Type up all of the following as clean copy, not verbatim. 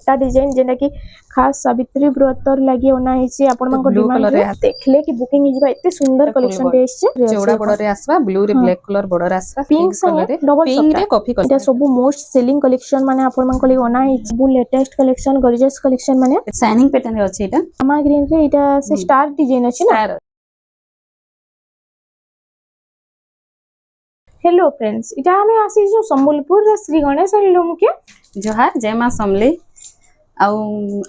पट्टा डिजाइन जेना कि खास सावित्री व्रतर लागि ओना हिची आपण मन को डिमांड देखले कि बुकिंग हिजबा एते सुंदर कलेक्शन रे छे चौड़ा बॉर्डर रे आसबा ब्लू रे ब्लैक कलर बॉर्डर आसबा पिंक कलर रे पिंक रे कॉफी कलर एटा सब मोस्ट सेलिंग कलेक्शन माने आपण मन को लागि ओना हिची बु लेटेस्ट कलेक्शन गॉर्जियस कलेक्शन माने शाइनिंग पैटर्न रे अछि एटा आमा ग्रीन रे एटा से स्टार डिजाइन अछि ना। हेलो फ्रेंड्स इटा हमें आसी जो संबलपुर रे श्री गणेश हैंडलूम के जोहार जय मां समली आउ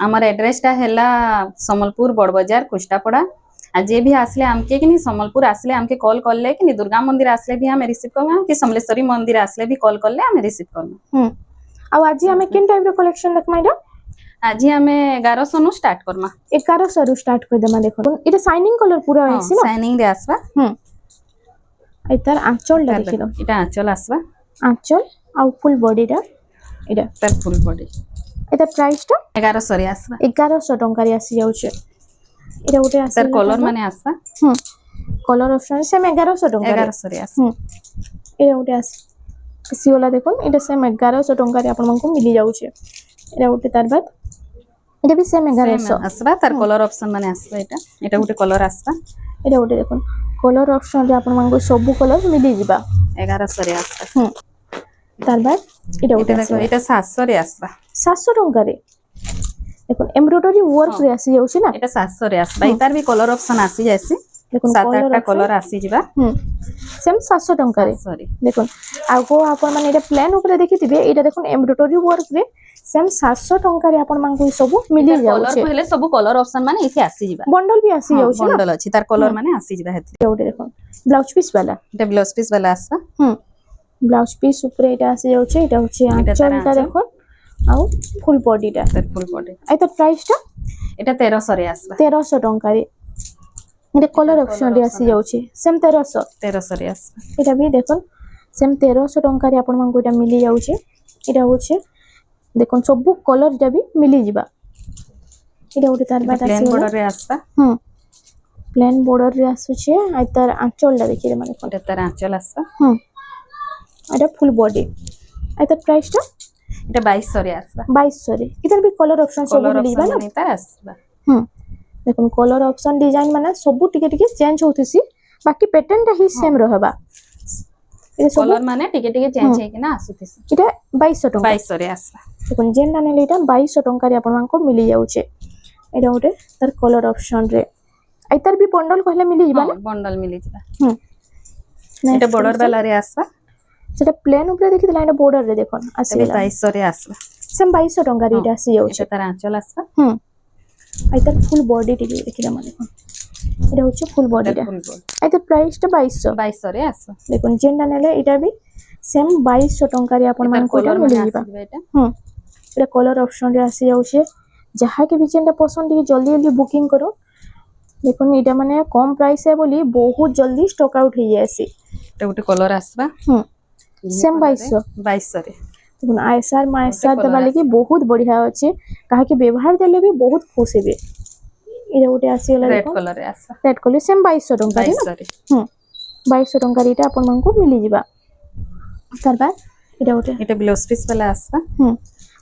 हमर एड्रेस ता हैला संबलपुर बड़ बाजार कुष्टापड़ा आ जे भी आसले हमके कि संबलपुर आसले हमके कॉल करले कि दुर्गा मंदिर आसले भी हम रिसीव करना कि समलेश्वरी मंदिर आसले भी कॉल करले हम रिसीव करना। आ आज हमें किन टाइप रो कलेक्शन देखमा इटा आज हमें 1100 नु स्टार्ट करना 1100 रू स्टार्ट कर देमा देखो इटा शाइनिंग कलर पूरा आइसी ना शाइनिंग रे आसबा इतार आंचल ला देखिलो इटा आंचल आसबा आंचल आ फुल बॉडी रा इटा तर फुल बॉडी इता प्राइस ता 1100 रे आसबा 1100 टंका रे आसी जाउ छे इटा उठे आसी तर कलर माने आसबा कलर ऑप्शन से 1100 टंका 1100 रे आसबा इटा उठे आसी वाला देखो इटा से 1100 टंका रे आपन मन को मिली जाउ छे इटा उठे तार बाद इटा भी सेम 1100 आसबा तर कलर ऑप्शन माने आसबा इटा उठे कलर आसबा इटा उठे देखो कलर ऑप्शन रे आपन मन को सब कलर मिली जिबा 1100 रे आसबा तार बाद इटा उठे देखो इटा 700 रे आसबा 700 टंका रे देखो एम्ब्रॉयडरी वर्क रे आसी जाउ छी ना इटा 700 रे आसबा इतार भी कलर ऑप्शन आसी जायसी देखो 7-8 कलर आसी जिबा सेम 700 टंका रे सॉरी देखो आ को आपन माने इटा प्लेन ऊपर देखिथिबे इटा देखो एम्ब्रॉयडरी वर्क रे सेम 700 टंका रे आपन मान को सब मिली जाउ छे कलर पहले सब कलर ऑप्शन माने इथे आसी जिबा बंडल भी आसी जाउ छे बंडल अछि तार कलर माने आसी जिबा हेति एउटे देखो ब्लाउज पीस वाला इटा ब्लाउज पीस वाला आसबा ब्लाउज पीस ऊपर इटा आसी जाउ छे इटा होचे आंचल ता देखो आ फुल बॉडी ता फुल बॉडी एता प्राइस ता इटा 1300 रे आसबा 1300 टंका रे इटा कलर ऑप्शन रे आसी जाउ छे सेम 1300 रे आसबा इटा भी देखो सेम 1300 टंका रे आपन मान को इटा मिली जाउ छे इटा होचे देखो सब कलर इटा भी मिली जिबा इटा उठे तार बाद आसी प्लेन बॉर्डर रे आसबा प्लेन बॉर्डर रे आसु छे आ तार आंचल ला देखि रे माने इटा तार आंचल आसबा इटा फुल बॉडी आ तार प्राइस ता इटा 2200 रे आसबा 2200 रे इधर भी कलर ऑप्शन सब मिली जिबा ना तार आसबा देखो कलर ऑप्शन डिजाइन माने सब टिके टिके चेंज होतिसी बाकी पैटर्न ता ही सेम रहबा ए सब कलर माने टिके टिके चेंज हे कि ना आसुतिसी इटा 2200 टंका 2200 रे आसबा देखो जेन नाने इटा 2200 टंका रे आपन मान को मिली जाउ छे एटा उठे तार कलर ऑप्शन रे आ तार भी बंडल कहले मिली जिबा ना बंडल मिली जिबा इटा बॉर्डर वाला रे आसबा सेटा प्लेन ऊपर देखितला एटा बॉर्डर रे देखो आसी 2200 रे आसबा सेम 2200 टंका रे इटा आसी जाउ छे तार आंचल आसबा आ तार फुल बॉडी टिके देखिला माने कोन एटा होचे फुल बॉडी रे आ तार प्राइस ता 2200 रे आसबा देखो जेन नाने इटा भी सेम 2200 टंका रे आपन मान को मिली जिबा एटा कलर ऑप्शन रे आसी जाउ छे जहा के भी जेनटा पसंद दी जल्दी जल्दी बुकिंग करो देखो इटा माने कम प्राइस है बोली बहुत जल्दी स्टॉक आउट हो जायसी एटा गोटे कलर आसबा सेम 2200 रे देखो आईएसआर माईएसआर दबा लगी बहुत बढ़िया अछि काहे कि व्यवहार देले भी बहुत खुश हेबे इटा गोटे आसी वाला रेड कलर रे आसबा रेड कलर सेम 2200 टंका रे 2200 टंका रे इटा आपन मान को मिली जिबा तार बाद इटा गोटे इटा ब्लाउज पीस वाला आसबा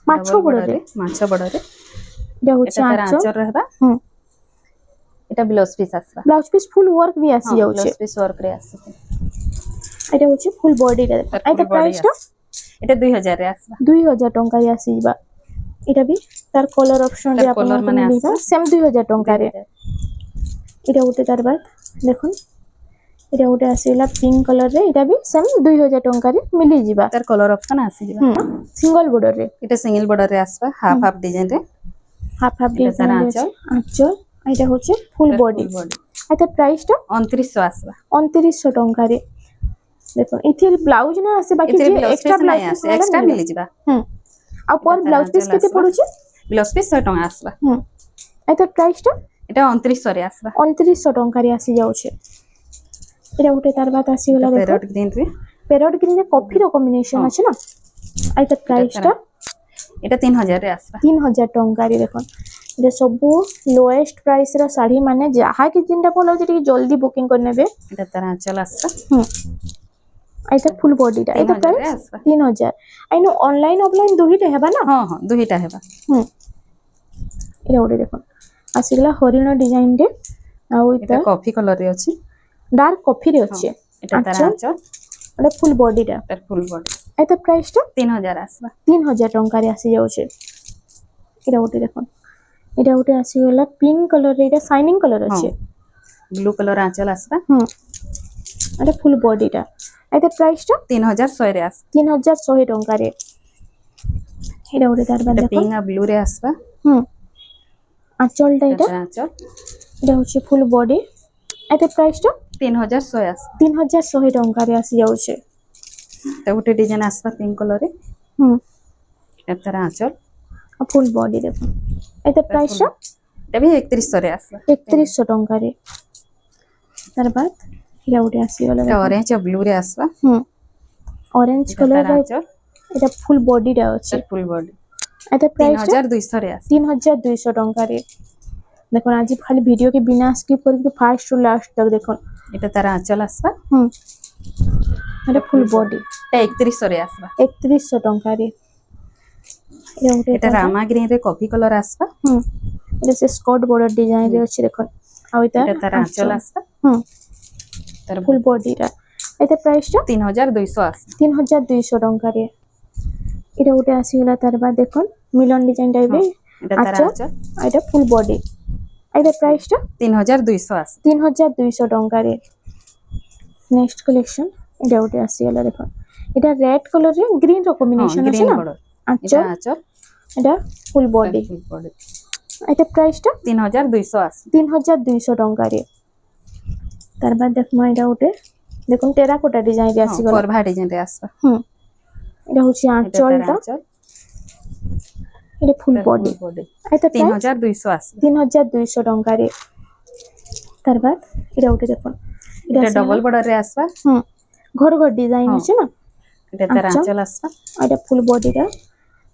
माछो बॉर्डर रे इटा होचे आंचल रहबा इटा ब्लाउज पीस आसबा ब्लाउज पीस फुल वर्क भी आसी जाउ छे ब्लाउज पीस वर्क रे आसबा इटा होचे फुल बॉडी रे आ त प्राइस ता इटा 2000 रे आसबा 2000 टंका रे आसी जिबा इटा भी तार कलर ऑप्शन रे आपन माने मिलबा सेम 2000 टंका रे इटा उठे तार बाद देखो इटा उठे आसीला पिंक कलर रे इटा भी सेम 2000 टंका रे मिली जिबा तार कलर ऑप्शन आसी जिबा सिंगल बॉर्डर रे इटा सिंगल बॉर्डर रे आसबा हाफ हाफ डिजाइन रे हाफ डिजाइन आंचल इटा होचे फुल बॉडी आ त प्राइस ता 2900 आसबा 2900 टंका रे देखो इथे ब्लाउज ना आसे बाकी जे एक्स्ट्रा ब्लाउज एक्स्ट्रा मिली जिबा आ पर ब्लाउज पीस केते पडुची ब्लाउज पीस 100 टंका आसबा आ त प्राइस ता एटा 2900 रे आसबा 2900 टंका रे आसी जाउ छे एटा उठे तार बात आसी गला देखो पैरोट ग्रीन रे कॉफी रो कॉम्बिनेशन अछि ना आ त प्राइस ता एटा 3000 रे आसबा 3000 टंका रे देखो जे सब लोएस्ट प्राइस रो साड़ी माने जहा कि जिनटा बोलो जे जल्दी बुकिंग करनेबे एटा तार आंचल आसबा आइता फुल बॉडी टा एता प्राइस 3000 आइनो ऑनलाइन ऑफलाइन दुहीटा हेबा ना हां हां दुहीटा हेबा ଏଟା ଗୋଟେ ଦେଖୁନ ଆସିଗଲା ହରିଣ ଡିଜାଇନ ରେ ଆଉ এটা কফি কলর রে আছে ডার্ক কফি রে আছে এটা তার আঁচল আঁচল এটা ফুল বডিটা তার ফুল বডি এতে প্রাইসটা 3000 আসবা 3000 টঙ্কারে আসি যাচ্ছে এটা ଗୋଟେ দেখুন এটা ଗୋଟେ ଆସିଗଲା ପିଙ୍କ କଲର ରେ ଏଟା ସାଇନିଂ କଲର ଅଛି ব্লু কলর আঁচল আসবা এটা ফুল বডিটা এতে প্রাইসটা 3100 রে আস 3100 ଟଙ୍କାରେ এটা ଗୋଟେ তার বাদ এটা দেখুন পিঙ্ক আর ব্লু রে আসবা আঁচলটা এটা এটা আঁচল এটা হচ্ছে ফুল বডি এতে প্রাইসটা 3100 আস 3100 ଟଙ୍କାରେ আসি যাচ্ছে এটা গোটে ডিজাইন আসবা পিঙ্ক কলর রে এটা তার আঁচল আর ফুল বডি দেখুন এতে প্রাইসটা এটা ବି 3100 রে আসবা 3100 ଟଙ୍କାରେ তার বাদ এটা ଗୋଟେ ଆସିଗଲା এটা অরেঞ্জ আর ব্লু রে আসবা অরেঞ্জ এটা কলর তার আঁচল এটা ফুল বডিটা আছে এটা ফুল বডি এতে প্রাইসটা 3200 রে আস 3200 ଟଙ୍କାରେ দেখুন আজ খালি ভিডিও के बिना स्किप करके फास्ट टू लास्ट तक देखুন এটা তার আঁচল আসবা এটা ফুল বডি এটা 3100 রে আসবা 3100 ଟଙ୍କାରେ এটা ଗୋଟେ এটা রামা গ্রিন রে কফি কলর আসবা এটা সে স্কট বর্ডর ডিজাইন রে আছে দেখুন আর এটা এটা তার আঁচল আসবা তার ফুল বডিটা এটা প্রাইসটা 3200 আস 3200 ଟଙ୍କାରେ এটা ଗୋଟେ ଆସିଗଲା তার বাদ দেখুন মিলন ডিজাইন টাইপে এটা তার আঁচল আঁচল আর এটা ফুল বডি এটা প্রাইসটা 3200 আস 3200 ଟଙ୍କାରେ নেক্সট কালেকশন এটা ଗୋଟେ ଆସିଗଲା দেখুন এটা রেড কলর রে গ্রিন র কম্বিনেশন আছে গ্রিন না বর্ডর এটা আঁচল আঁচল এটা ফুল বডি ফুল বডি এটা প্রাইসটা 3200 আস 3200 ଟଙ୍କାରେ তার বাদ দেখমা এটা ଗୋଟେ দেখুন টেরাকোটা ডিজাইন রে আসিগলা করভা ডিজাইন রে আসবা এটা হচ্ছে এটা তার আঁচলটা আঁচল এটা ফুল বডি বডি এটা প্রাইস 3200 আস 3200 ଟଙ୍କାରେ তার বাদ এটা ଗୋଟେ দেখুন এটা ডবল বর্ডর রে আসবা ঘর ঘর ডিজাইন আছে না এটা তার আঁচল। আঁচল আসবা এটা ফুল বডিটা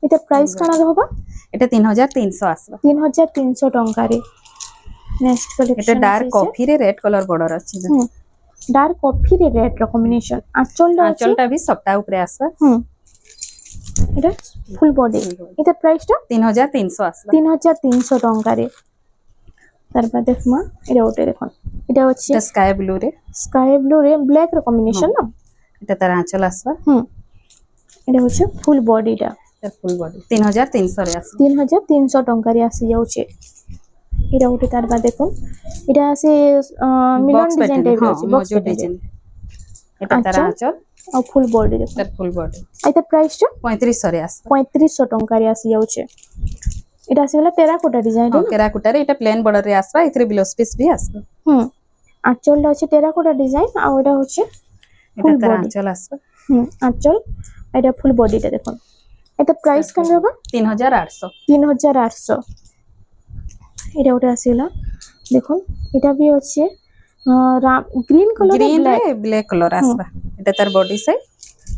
এটা প্রাইস কানা রহবা এটা 3300 আসবা 3300 ଟଙ୍କାରେ নেক্সট এটা কালেকশন ডার্ক কফি রে রেড কলর বর্ডর আছে ডার্ক কফি রে রেড র কম্বিনেশন আঁচলটা আছে আঁচলটা भी সবটা উপরে আসবা এটা ফুল বডি এটা প্রাইসটা 3300 আসবা 3300 ଟଙ୍କାରେ তারপর দেখমা এটা ওটা দেখুন এটা হচ্ছে এটা স্কাই ব্লু রে স্কাই ব্লু রে ব্ল্যাক র কম্বিনেশন না এটা তার আঁচল আসবা এটা হচ্ছে ফুল বডিটা এটা ফুল বডি 3300 রে আসবা 3300 ଟଙ୍କାରେ আসি যাচ্ছে এটা ওটা তারপর দেখুন এটা আছে মিলন বক্স ডিজাইন প্যাটার্ন টাইপ হ্যাঁ আছে বক্স মজুদ ডিজাইন এটা তার আঁচল। আঁচল আর ফুল বডি দেখুন এটা ফুল বডি এটা প্রাইসটা 3500 রে আসবা 3500 ଟଙ୍କାରେ আসি যাচ্ছে এটা আসিগলা টেরাকোটা ডিজাইন হ্যাঁ কেরাকুটারে এটা প্লেন বর্ডর রে আসবা এথরে ব্লাউজ পিস भी আসবা আঁচলটা হচ্ছে টেরাকোটা ডিজাইন আর এটা হচ্ছে এটা ফুল তার বডি আঁচল আসবা আঁচল এটা ফুল বডিটা দেখুন এটা প্রাইস কেন হবে 3800 3800 এটা ওটা আসিগলা দেখুন এটা भी হচ্ছে গ্রিন কালার গ্রিন রে ব্ল্যাক কালার আসবা এটা তার বডি সাইড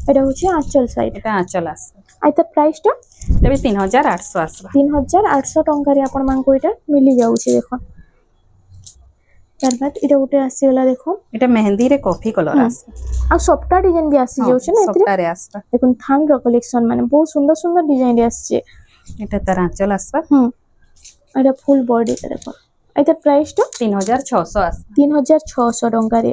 এটা হচ্ছে আঁচল সাইড এটা আঁচল আসবা এটা প্রাইসটা এটা भी 3800 আসবা 3800 ଟଙ୍କାରେ ଆପଣ ମାନଙ୍କୁ এটা মিলি যাଉଛି দেখুন তারপর এটা উঠে আসিগলা দেখুন এটা মেহেন্দি রে কফি কালার আসবা আর সবটা ডিজাইন भी আসি যাଉଛି না এতে সবটা রে আসবা দেখুন থান র কালেকশন মানে বহুত সুন্দর সুন্দর ডিজাইন রে আসছে এটা তার আঁচল আসবা এটা ফুল বডিটা দেখুন এটা প্রাইসটা 3600 আসবা 3600 ଟଙ୍କାରେ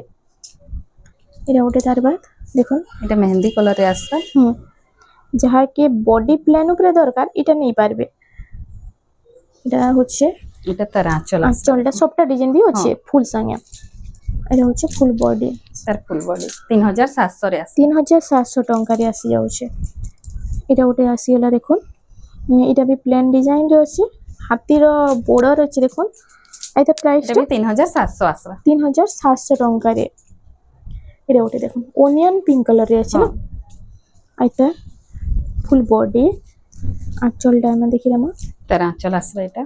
এটা উঠে তারপর দেখুন এটা মেহেন্দি কালার রে আসবা যাহাকে বডি প্ল্যান উপরে দরকার এটা নেই পারবে এটা হচ্ছে এটা তার আঁচল আসবা আঁচলটা সবটা ডিজাইন भी আছে ফুল সাঙ্গে এটা হচ্ছে ফুল বডি তার ফুল বডি 3700 রে আসবা 3700 ଟଙ୍କାରେ আসি যাচ্ছে এটা উঠে আসিগলা দেখুন এটা भी প্লেন ডিজাইন রে আছে হাতির বর্ডর আছে দেখুন এটা এটা প্রাইসটা भी 3700 আসবা 3700 ଟଙ୍କାରେ এটা উঠে দেখুন অনিয়ন পিঙ্ক কালার রে আছে না এটা ফুল বডি আঁচলটা আমি দেখি দেবো তার আঁচল আসবা এটা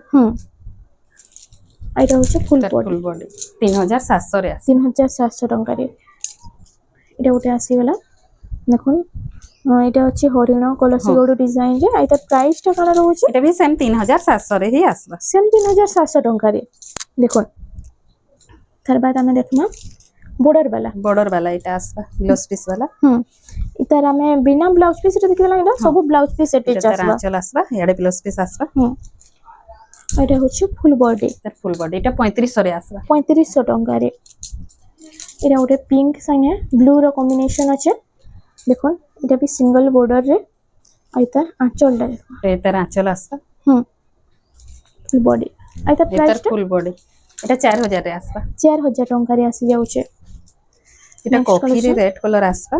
এটা হচ্ছে ফুল তার বডি ফুল বডি 3700 রে আসবা 3700 ଟଙ୍କାରେ এটা উঠে আসিগলা দেখুন এটা হচ্ছে হরিণ কলসি গড় ডিজাইন রে এটা প্রাইসটা কেন রয়েছে এটা भी সেম 3700 রে হি আসবা সেম 3700 ଟଙ୍କାରେ দেখুন তার বাদ আমি দেখলাম বর্ডর वाला বর্ডর वाला এটা আসবা ব্লাউজ পিস वाला ইতার আমি বিনা ব্লাউজ পিস রে দেখিলা এটা সব ব্লাউজ পিস সেট এটা তার আসবা আঁচল আসবা ইয়াড়ে ব্লাউজ পিস আসবা এটা হচ্ছে ফুল বডি তার ফুল বডি এটা 3500 রে আসবা 3500 টঙ্কারে এটা গোটে পিঙ্ক সাଙ୍ଗে ব্লু র কম্বিনেशन আছে দেখুন এটা বি সিঙ্গল বর্ডর রে আইতা আঁচলটা দেখুন তার আঁচল আসবা ফুল বডি আইতা তার প্রাইসটা ফুল বডি এটা 4000 রে আসবা 4000 টঙ্কারে আসি যাচ্ছে এটা Next কফি রে collection. রেড কলর আসবা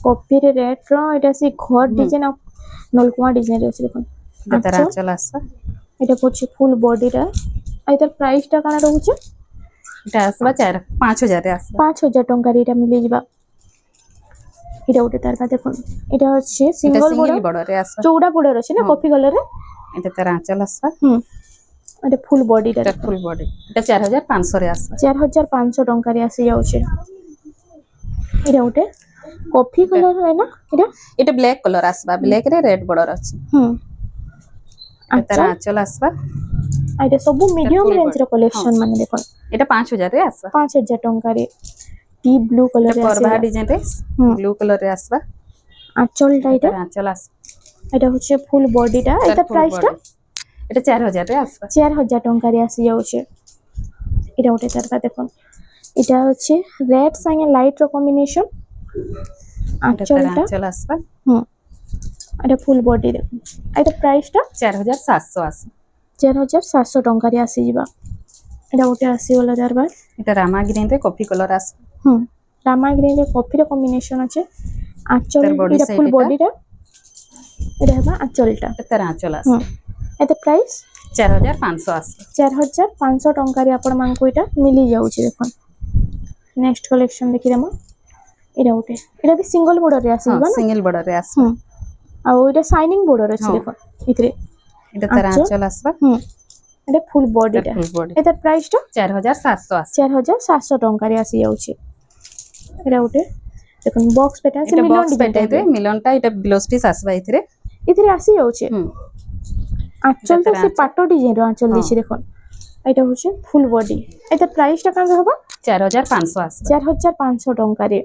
কপি রে রেড র এটা সি ঘর ডিজাইন আর নলকুয়া ডিজাইন রে আছে দেখুন এটা তার আঁচল আঁচল আসবা এটা হচ্ছে ফুল বডিটা আইতার প্রাইসটা কানা রহুছে এটা আসবা 5000 রে আসবা 5000 টঙ্কারে এটা মিলে যাবা এটা ওটা তারপর দেখুন এটা হচ্ছে এটা সিঙ্গল সিঙ্গেল বর্ডার বর্ডর রে আসবা চৌড়া বর্ডার আছে না কফি কালারে এটা তার আঁচল আসবা এটা ফুল বডিটা এটা ফুল বডি এটা 4500 রে আসবা 4500 টঙ্কারে আসি যাচ্ছে এটা ওটা কফি কালার হয় না এটা এটা ব্ল্যাক কলর আসবা ব্ল্যাক রে রেড বর্ডর আছে তার আচ্ছা আঁচল আসবা আর এটা সবু মিডিয়াম full রেঞ্জ র কলেকশন মানে দেখুন এটা 5000 রে আসবা 5000 টঙ্কারে ডিপ ব্লু কালারে আছে করবা ডিজাইন রে ব্লু কলর রে আসবা আঁচলটা এটা তার আঁচল আসবা এটা হচ্ছে ফুল বডিটা তার এটা full প্রাইসটা body। এটা 4000 রে আসবা 4000 টঙ্কারে আসি যাচ্ছে এটা ওটা তারপর দেখুন এটা হচ্ছে রেড সাইনে লাইট র কম্বিনেশন এটা তার আঁচলটা আঁচল আসবা এটা ফুল বডি দেখুন এটা প্রাইসটা 4700 আসবা 4700 টঙ্কারে আসি যাবা এটা ওটা আসি গলা তারপর এটা রামা গ্রিন রে কফি কলর আসবা রামা গ্রিন রে কফি র কম্বিনেশন আছে আঁচল তার body এটা side ফুল এটা। বডিটা এটা হবে আঁচলটা এটা তার আঁচল আসবা এটা প্রাইস 4500 আসবা 4500 ଟଙ୍କାରେ ଆପଣମାନଙ୍କୁ ଏଇଟା ମିଳି ଯାଉଛି ଦେଖୁন ନେକ୍ସଟ କଲେକ୍ସନ ଦେଖିଦେମା ଏଇଟା ଗୋଟେ ଏଇଟା ବି ସିଙ୍ଗଲ ବୋର୍ଡରରେ ଆସିଯିବ ନା ସିଙ୍ଗଲ ବର୍ଡର ରେ আসবা ଆଉ ଏଇଟା ସାଇନିଂ ବୋର୍ଡର ଅଛି ହଁ। ଦେଖୁন ଏଥିରେ এটা তার আঁচল। আঁচল আসবা ଏଇଟା ଫୁଲ তার ବଡିଟା ফুল বডি ଏଇଟା ପ୍ରାଇସଟା 4700 আসবা 4700 ଟଙ୍କାରେ ଆସିଯାଉଛି ଏଇଟା ଗୋଟେ ଦେଖୁন ବକ୍ସ পেটা আছে এটা ମିଲନ বক্স পেটে ଡିଜାଇନ মিলনটা এটা ব্লাউজ পিস আসবা এଥିରେ ଏଥିରେ ଆସିଯାଉଛି আঁচলটা এটার ସେ আঁচল। ପାଟ ଡିଜାଇନର ଆঁচল ଦେଇଛି ଦେଖୁন ଏଇଟା ହଉଛି ফুল বডি ଏଇଟା ପ୍ରାଇସଟା କେମିତି ହବ 4500 আসবা 4500 ଟଙ୍କାରେ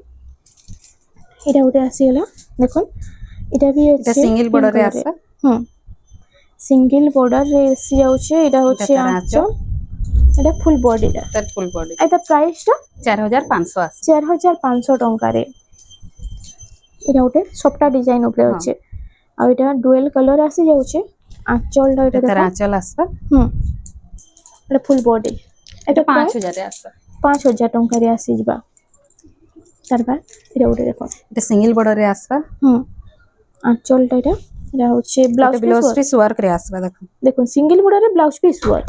এটা উঠে আসিগলা দেখুন এটা বি এটা আছে সিঙ্গেল বর্ডর রে আসবা সিঙ্গেল বর্ডর রে এসি যাচ্ছে এটা হচ্ছে তার আঁচল এটা ফুল বডিটা তার ফুল বডি এটা প্রাইসটা 4500 আসবা 4500 টঙ্কারে এটা উঠে সবটা ডিজাইন উপরে আছে আর এটা ডুয়েল কালার আসি যাচ্ছে আঁচলটা এটা তার দেখো আঁচল আসবা এটা ফুল বডি এটা এটা 5000 রে আসবা 5000 টঙ্কারে আসি যা তারপর এটা উঠে দেখো এটা সিঙ্গেল বর্ডর রে আসবা আঁচলটা এটা হচ্ছে ব্লাউজ এটা ব্লাউজ পিস ওয়ার্ক রে আসবা দেখো দেখুন সিঙ্গেল বর্ডারে ব্লাউজ পিস ওয়ার্ক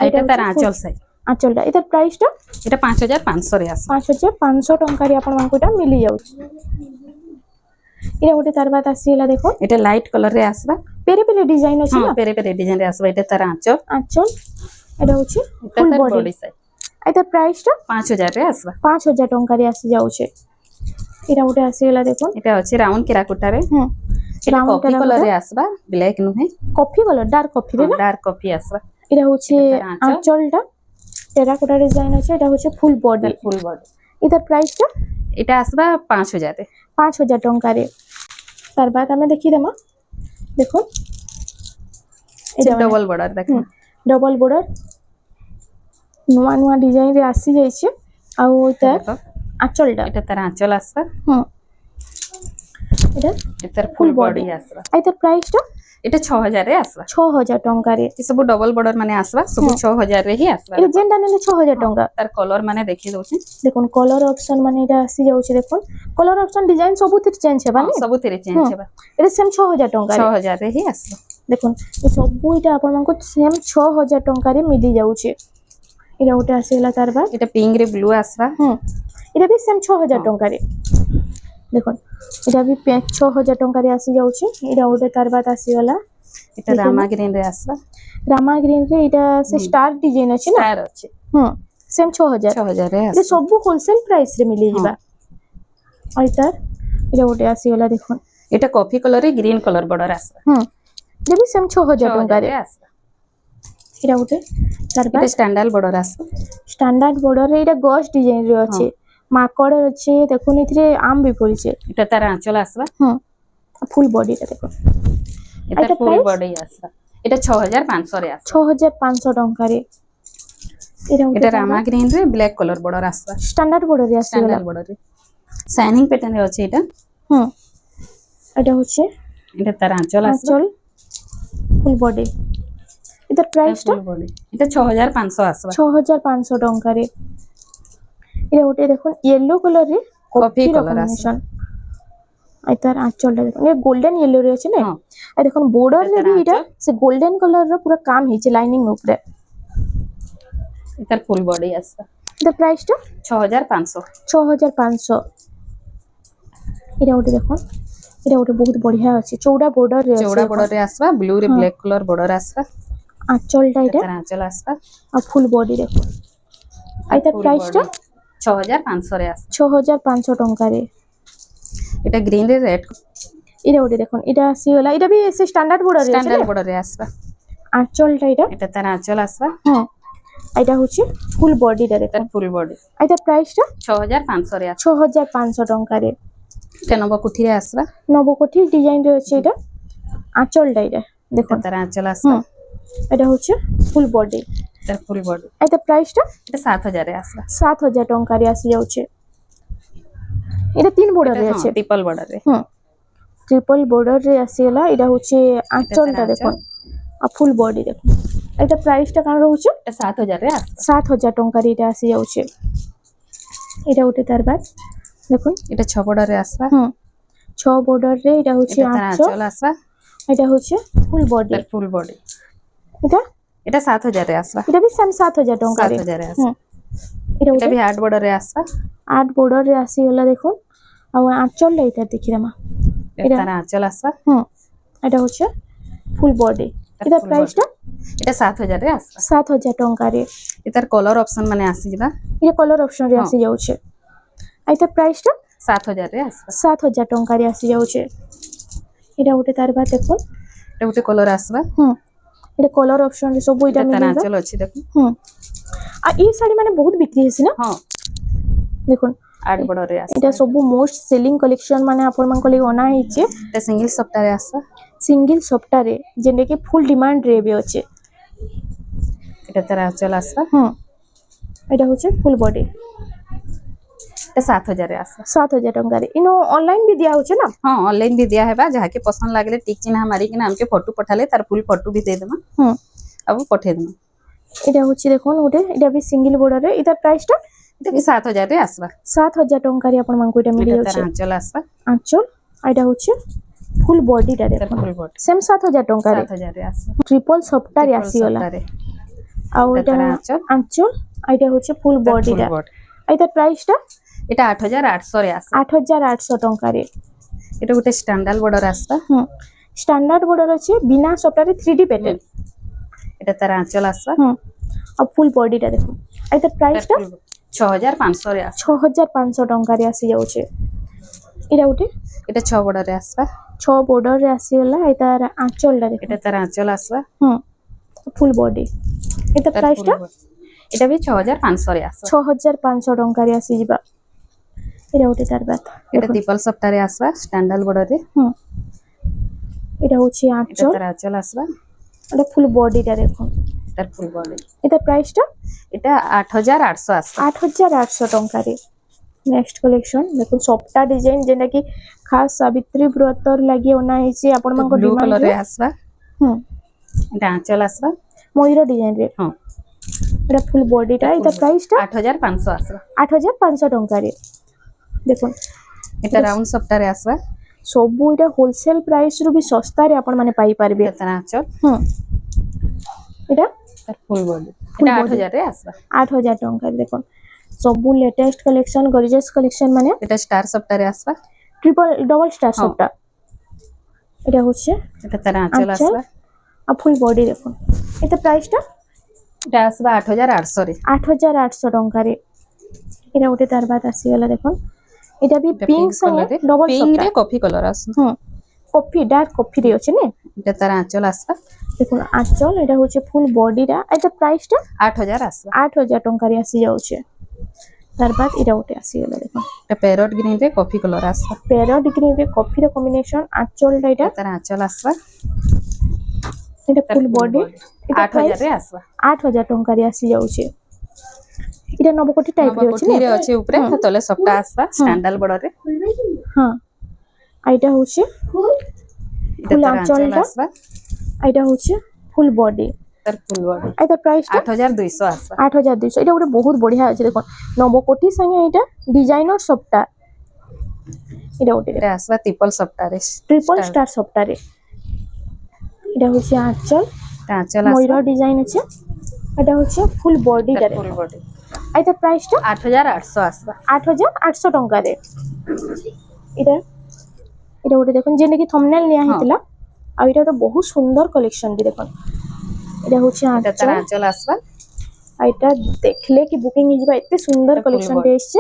এটা তার আঁচল সাইজ আঁচলটা এটার প্রাইসটা এটা 5500 রে আসবা 5500 ଟଙ୍କାରେ ଆପଣମାନଙ୍କୁ ଏଟା ମିଳି ଯାଉଛି ଏଇଟା ଗୋଟେ ତାର ବାଦ ଆସିଗଲା ଦେଖো এটা লাইট কলর রে আসবা পেরে পেরে ডিজাইন আছে না পেরে পেরে ডিজাইন রে আসবা এটা তার আঁচল আঁচল এটা হচ্ছে এটা ফুল তার বডি বডি সাইজ এটার প্রাইসটা 5000 রে আসবা 5000 ଟଙ୍କାରେ আসি যাচ্ছে এটা ଗୋଟେ ଆସିଗଲା দেখুন এটা হচ্ছে রাউন্ড কিরাকুটা রে এটা রাউন্ড কফি কলর রে আসবা ব্ল্যাক নুহে কফি কালার ডার্ক কফি রে না ডার্ক কফি আসবা এটা হচ্ছে এটা তার আঁচল। আঁচলটা টেরাকোটা ডিজাইন আছে এটা হচ্ছে ফুল বডি তার ফুল বডি এটার প্রাইসটা এটা আসবা 5000 রে 5000 ଟଙ୍କାରେ তার বাদ আমি দেখি দেমা দেখুন এটা ডবল বর্ডর দেখো ডবল বর্ডর নূয়া নূয়া ডিজাইন রে আসি যাইছে আর ওইটা দেখো আঁচলটা এটা তার আঁচল আসবা এটা এটার ফুল ফুল বডি বডি আসবা এটার প্রাইসটা এটা 6000 রে আসবা 6000 ଟଙ୍କାରେ এসব ডবল বর্ডর মানে আসবা সব 6000 রে হি আসবা এটা যেটা নেলে 6000 ଟଙ୍କା তার কলর মানে দেখি দউছি দেখুন কলর অপশন মানে এটা আসি যাচ্ছে দেখুন কলর অপশন ডিজাইন ସବୁଥିରେ চেঞ্জ ହେବା নি ସବୁଥିରେ ଚେଞ୍ଜ ହେବା এটা সেম 6000 ଟଙ୍କାରେ 6000 ରେ ହି ଆସିବ দেখুন এই ସବୁ এটা ଆପଣଙ୍କୁ সেম 6000 ଟଙ୍କାରେ ମିଳି ଯାଉଛି এটা ଗୋଟେ ଆସିଗଲା ତାର ବାଦ এটা পিঙ্ক রে ব্লু আসবা এটা ବି ସେମ୍ 6000 ଟଙ୍କାରେ দেখুন এটা ବି 6000 ଟଙ୍କାରେ ଆସି ଯାଉଛି ଏଇଟା ଗୋଟେ ତାର ବାଦ ଆସିଗଲା এটা রামা গ্রিন রে আসবা ରାମା ଗ୍ରୀନ ରେ ଏଇଟା ସେ ଷ୍ଟାର ଡିଜାଇନ ଅଛି ନା ଷ୍ଟାର ଅଛି ସେମ୍ 6000 6000 ରେ এটা আসবা ସବୁ ହୋଲସେଲ ପ୍ରାଇସ୍ ରେ ମିଳିଯିବା ଆଉ ତାର এটা ଗୋଟେ ଆସିଗଲା ଦେଖୁন এটা কফি কলর রে গ্রিন কলর বর্ডর আসবা এটা ବି ସେମ୍ 6000 ଟଙ୍କାରେ রে আসবা এটা ଗୋଟେ ତାର ବାଦ এটা স্ট্যান্ডার্ড বর্ডর আসবা ଷ୍ଟାଣ୍ଡାର୍ଡ ବର୍ଡର ରେ ଏଇଟା ଗଛ ଡିଜାଇନ ରେ ଅଛି ମାକଡ ଅଛି ଦେଖୁନ ଏଥିରେ আম ବି ପଡିছে এটা তার আঁচল আসবা ফুল বডিটা দেখুন এটা এটা ফুল price? বডি আসবা এটা 6500 রে আসবা 6500 ଟଙ୍କାରେ ଏଇଟା ଗୋଟେ এটা রামা গ্রিন রে ব্ল্যাক কলর বর্ডর আসবা ଷ୍ଟାଣ୍ଡାର୍ଡ ବର୍ଡରରେ ଆସିଗଲା স্ট্যান্ডার্ড বর্ডর রে শাইনিং প্যাটার্ন রে আছে এটা ହୁଁ এটা হচ্ছে এটা তার আঁচল আসবা আঁচল ফুল বডি এটার প্রাইসটা ফুল বডি এটা 6500 আসবা 6500 ଟଙ୍କାରେ এটা ଗୋଟେ দেখুন ইয়েলো কলরে কফি কফি কলর কম্বিনেশন আর তার আঁচলটা দেখুন এটা গোল্ডেন ইয়েলো রে আছে না হ্যাঁ আর দেখুন বর্ডর রে এটার ବି এটা আঁচল। সে গোল্ডেন কলর ର পুরো কাম ହେଇছে লাইনিং উপরে এটার ফুল বডি আসবা এটা প্রাইসটা 6500 6500 এটা ଗୋଟେ দেখুন এটা ଗୋଟେ ବହୁତ ବଢିଆ ଅଛି ଚौड़ा border ରେ ଅଛି চৌড়া বর্ডর রে আসবা ব্লু রে ব্ল্যাক কলর বর্ডর আসবা আঁচলটা এটা তার আঁচল আসবা আর ফুল বডি দেখুন আর তার প্রাইসটা 6500 রে আসবা 6500 ଟଙ୍କାରେ এটা গ্রিন রে রেড এটা ଗୋଟେ দেখুন এটা আসিগলা এটা ବି ସେ ଷ୍ଟାଣ୍ଡାର୍ଡ border ରେ ଅଛି স্ট্যান্ডার্ড বর্ডর রে আসবা আঁচলটা এটা এটা তার আঁচল আসবা হ্যাঁ এটা হচ্ছে ফুল বডিটা দেখুন তার ফুল বডি আর তার প্রাইসটা 6500 রে আসবা 6500 ଟଙ୍କାରେ এটা নব কুঠি রে আসবা নবকোটি ডিজাইন রে আছে এটা আঁচলটা এটা দেখুন তার আঁচল আসবা এটা হচ্ছে ফুল বডি তার ফুল বডি আর তার প্রাইসটা এটা 7000 রে আসবা 7000 ଟଙ୍କାରେ আসি যাচ্ছে এটা তিন border রে আছে ট্রিপল বর্ডর রে ট্রিপল border রে আসিগলা এটা হচ্ছে আঁচলটা দেখুন আর ফুল বডি দেখুন এটা প্রাইসটা কান রହୁଛି এটা 7000 রে আসবা 7000 ଟଙ୍କାରେ এটা আসি যাচ্ছে এটা ଗୋଟେ তার বাদ দেখুন এটা 6 বর্ডর রে আসবা 6 border রে এটা হচ্ছে এটা তার আঁচল আঁচল আসবা এটা হচ্ছে ফুল বডি তার ফুল বডি এটা এটা 7000 রে আসবা এটা ବି সেম 7000 ଟଙ୍କାରେ 7000 রে আসবা এটা এটা ଗୋଟେ भी 8 বর্ডর রে আসবা 8 border রে আসিগলা দেখুন আর আঁচলটা এটা দেখিরামা এটা তার আঁচল আসবা এটা হচ্ছে ফুল বডি এটা full প্রাইসটা এটা 7000 রে আসবা 7000 ଟଙ୍କାରେ এটার কলর অপশন মানে আসি যা এটা কলর অপশন রে আসি যাচ্ছে আর এটা প্রাইসটা 7000 রে আসবা 7000 ଟଙ୍କାରେ আসি যাচ্ছে এটা ଗୋଟେ তার বাদ দেখুন এটা গুটে কলর আসবা এটা কলর অপশন রে সব এটা এটা তার মিলিবা আঁচল আছে দেখুন আর এই শাড়ি মানে বহুত বিক্রি হইছে না হ্যাঁ দেখুন 8 বর্ডর রে আসবা এটা সব মোস্ট সেলিং কলেকশন মানে আপন মান কলি অনা ହେଇছে এটা সিঙ্গেল সফটওয়্যার আসবা সিঙ্গেল সপ্তাহে যেটা কি ফুল ডিমান্ড রে भी আছে এটা তার আঁচল আসবা এটা হচ্ছে ফুল বডি এটা 7000 রে আসবা 7000 ଟଙ୍କାରେ ইনো অনলাইন भी दिया होছে না हाँ ऑनलाइन भी दिया है बा जहाँ के पसंद लागले टिक चिन्ह मारी कि हमके फोटो पठाले तार फुल फोटो भी दे देमा अब पठे देमा এটা হচ্ছে দেখুন ওটা এটা भी সিঙ্গেল বর্ডর রে এটা প্রাইসটা এটা भी 7000 রে আসবা 7000 ଟଙ୍କାରେ আপন মানকো এটা মিলি এটা যাচ্ছে তার আঁচল আসবা আঁচল আর এটা হচ্ছে ফুল বডিটা তার দেখুন ফুল বডি সেম 7000 ଟଙ୍କାରେ 7000 রে আসবা ট্রিপল সপ্তাহে আসিগলা সপ্তাহে আর এটা এটা তার আঁচল আঁচল আর এটা হচ্ছে ফুল তার ফুল বডিটা বডি আর এটা প্রাইসটা এটা 8800 রে আসবা 8800 ଟଙ୍କାରେ এটা গুটে স্ট্যান্ডার্ড বর্ডর আসবা স্ট্যান্ডার্ড বর্ডর আছে বিনা সপ্তাহে 3D প্যাটার্ন এটা তার আঁচল আসবা আর ফুল বডিটা দেখুন আর এটা প্রাইসটা 6500 রে আসবা 6500 ଟଙ୍କାରେ আসি যাচ্ছে এটা ওটে এটা 6 বর্ডর রে আসবা 6 border রে আসিগলা আর তার আঁচলটা দেখুন এটা তার আঁচল আসবা ফুল বডি এটা তার প্রাইসটা full body। এটা भी 6500 রে আসবা 6500 ଟଙ୍କାରେ আসি ଯିବା এটা ওটে তার বাদ এটা ট্রিপল সফটওয়্যার রে আসবা স্ট্যান্ডার্ড বর্ডর রে এটা হচ্ছে এটা আঁচল তার আঁচল আসবা এটা ফুল বডিটা দেখুন তার ফুল বডি এটা প্রাইসটা এটা 8800 আসবা 8800 ଟଙ୍କାରେ নেক্সট কলেকশন দেখুন সবটা ডিজাইন যেটা কি খাস সাবিত্রী ব্রতর লাগি অনা হইছে আপন মানকো ব্লু ডিমান্ড কলর রে রে আসবা এটা আঁচল আসবা ময়ূর ডিজাইন রে হ্যাঁ এটা ফুল বডিটা এটা প্রাইসটা 8500 আসবা 8500 ଟଙ୍କାରେ দেখুন এটা রাউন্ড সফটওয়্যার রে আসবা ସବୁ এটা হোলসেল প্রাইস রু भी সস্তারে আপন মানে পাই পারবে এটা তার আঁচল এটা তার ফুল বডি এটা 8000 রে আসবা 8000 ଟଙ୍କାରେ দেখুন ସବୁ লেটেস্ট কালেকশন গর্জিয়াস কালেকশন মানে এটা স্টার সফটওয়্যার রে আসবা ট্রিপল ডবল স্টার সবটা এটা হচ্ছে এটা তার আঁচল আসবা আর ফুল বডি দেখুন এটা প্রাইসটা এটা আসবা 8800 রে 8800 ଟଙ୍କାରେ এটা ওটে তার বাদ আসিগলা দেখুন এটা भी পিঙ্ক সঙ্গে ডবল পিঙ্ক সফটা রে কফি কলর আসবা কফি ডার্ক কফি রে আছে না এটা তার আঁচল আসবা দেখুন আঁচল এটা হচ্ছে ফুল বডিটা এটা প্রাইসটা 8000 আসবা 8000 ଟଙ୍କାରେ আসি যাচ্ছে তার বাদ এটা ওটে আসিগলা দেখুন এটা প্যারট গ্রিন রে কফি কলর আসবা প্যারট গ্রিন রে কফি র কম্বিনেশন আঁচলটা এটা তার আঁচল আসবা এটা ফুল বডি এটা 8000 ରେ ଆସବା 8000 ଟଙ୍କାରେ ଆସି ଯାଉଛି এটা নবকোটি টাইপ রে ଅଛି କୋଠିରେ ଅଛି ଉପରେ ତଲେ ସବଟା ଆସବା ସ୍ଟାଣ୍ଡାଲ ବଡରେ ହଁ এইটা হচ্ছে এটা ফুল ତାର আঁচলটা ଆଞ୍ଚଲ ଆସବା এইটা হচ্ছে ফুল বডি ତାର ফুল ବଡି এইটা প্রাইসটা 8200 আসবা 8200 এটা ଗୋଟେ বহুত বঢ়িয়া আছে দেখুন নবকোটি সঙ্গে এটা ডিজাইনার সবটা এটা ওটে এটা আসবা ত্রিপল সবটারে ট্রিপল স্টার সবটারে এটা হচ্ছে আঁচল এটা আঁচল ময়ূর আসবা ডিজাইন আছে এটা হচ্ছে ফুল বডিটারে ফুল বডি এইটা প্রাইসটা 8800 আসবা 8800 ଟଙ୍କାରେ এটা এটা ଗୋଟେ দেখুন যেটা কি থম্বনেল নিয়া হইতলা আর এটা তো বহুত সুন্দর কালেকশন দি দেখুন এটা হচ্ছে এটা তার আঁচল আঁচল আসবা আর এটা দেখলে কি বুকিং হয়ে যাবে এত সুন্দর এটা full কালেকশন body। এসছে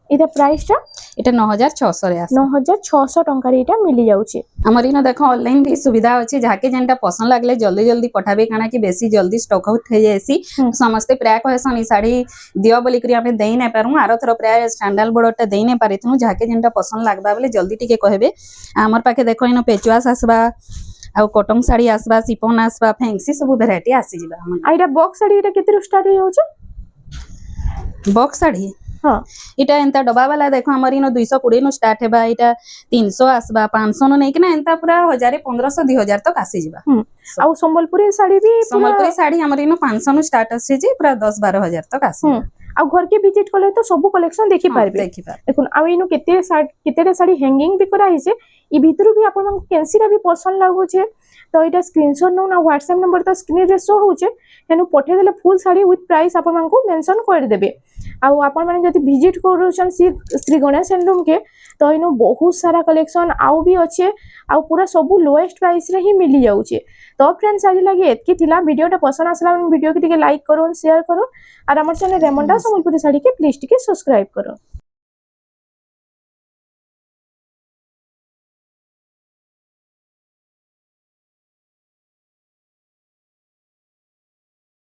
এটা প্রাইসটা এটা 9600 রে আসবা 9600 ଟଙ୍କାରେ এটা মিলি যাଉଛି আমার ইনো দেখো অনলাইন भी সুবিধা আছে যাকে যেনটা পছন্দ লাগলে জলদি জলদি পঠাবে কানা কি বেশি জলদি স্টক আউট হয়ে যাইছি সমস্তে প্রায় কহেসন এই শাড়ি দিও বলি করি আমি দেই না পারু আর থর প্রায় স্ট্যান্ডার্ড বড়টা দেই না পারিথু যাকে যেনটা পছন্দ লাগবা বলে জলদি টিকে কহেবে আমার পাখে দেখো ইনো পেচুয়াস আসবা ଆଉ କଟନ ଶାଢୀ আসবা ସିପନ আসবা ଫ୍ୟାନ୍ସି ସବୁ ଭେରାଇଟି ଆସି ଯିବା আর এটা বক্স শাড়ি এটা কেতে স্টার্ট হয়ে যাচ্ছে ବକ୍ସ ଶାଢୀ হ্যাঁ এটা এন্তা ডবা वाला দেখো আমার ইনো 220 নো স্টার্ট হেবা এটা 300 আসবা 500 নো নেকি না এন্তা পুরা 1000 1500 2000 তক আসি ଯିବା আর সম্বলপুরি শাড়ি भी সম্বলপুরি শাড়ী আমার ইনো 500 নো স্টার্ট আসছে যে পুরা 10 12000 তক আসি আর ঘরকে ভিজিট কলে তো সবু কালেকশন দেখি পারবে ଦେଖିବା দেখুন আর ইনো কেতেটা শাড়ি হ্যাঙ্গিং भी করা হয়েছে ই ভিতরু भी আপন কেনসিরা भी পছন্দ লাগুছে তো এটা স্ক্রিনশট নউ না হোয়াটসঅ্যাপ নম্বর তো স্ক্রিন রে শো হচ্ছে হেনু পঠাই দেলে ফুল শাড়ি উইথ প্রাইস আপন মানকু মেনশন করে দেবে আর আপন মানে যদি ভিজিট করুছন শ্রী গণেশ হ্যান্ডলুম কে তো ইনো বহুত সারা কালেকশন আউ भी আছে আর পুরা সবু লোয়েস্ট প্রাইস রে হি মিলি যাচ্ছে তো ফ্রেন্ডস আজ লাগি এতকি থিলা ভিডিওটা পছন্দ আসলা ভিডিও কে টিকে লাইক করুন শেয়ার করুন আর আমার চ্যানেল রেমন্ডা সম্বলপুরি শাড়ি কে প্লিজ টিকে সবসক্রাইব করুন।